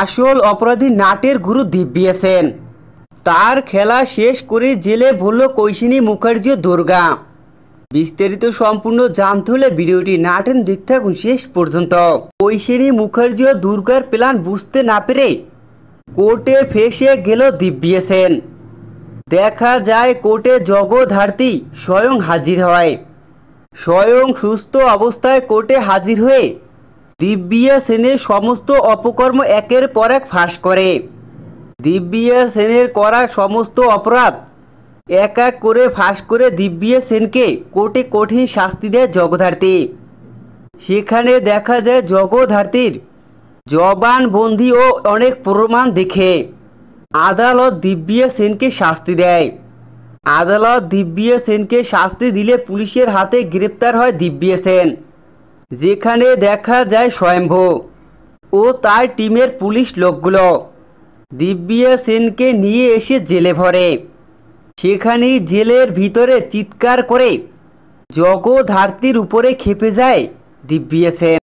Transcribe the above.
আসল অপরাধী নাটের গুরু দিব্যা সেন। তার খেলা শেষ করে জেলে বলল কৈশিনী মুখার্জি ও দুর্গা। বিস্তারিত সম্পূর্ণ জানতে হলে ভিডিওটি না টেনে দেখতে থাকুন শেষ পর্যন্ত। কৈশিনী মুখার্জি ও দুর্গার প্ল্যান বুঝতে না পেরে কোর্টে ফেঁসে গেল দিব্যা সেন। দেখা যায় কোর্টে জগদ্ধাত্রী স্বয়ং হাজির হয়। স্বয়ং সুস্থ অবস্থায় কোর্টে হাজির হয়ে দিব্যা সেনের সমস্ত অপকর্ম একের পর এক ফাঁস করে। দিব্যা সেনের করা সমস্ত অপরাধ এক এক করে ফাঁস করে দিব্যা সেনকে কোর্টে কঠিন শাস্তি দেয় জগদ্ধাত্রী। সেখানে দেখা যায় জগদ্ধাত্রীর জবানবন্দি ও অনেক প্রমাণ দেখে আদালত দিব্যা সেনকে শাস্তি দেয়। আদালত দিব্যা সেনকে শাস্তি দিলে পুলিশের হাতে গ্রেপ্তার হয় দিব্যা সেন। যেখানে দেখা যায় স্বয়ম্ভু ও তার টিমের পুলিশ লোকগুলো দিব্যা সেনকে নিয়ে এসে জেলে ভরে। সেখানেই জেলের ভিতরে চিৎকার করে জগদ্ধাত্রীর উপরে খেপে যায় দিব্যা সেন।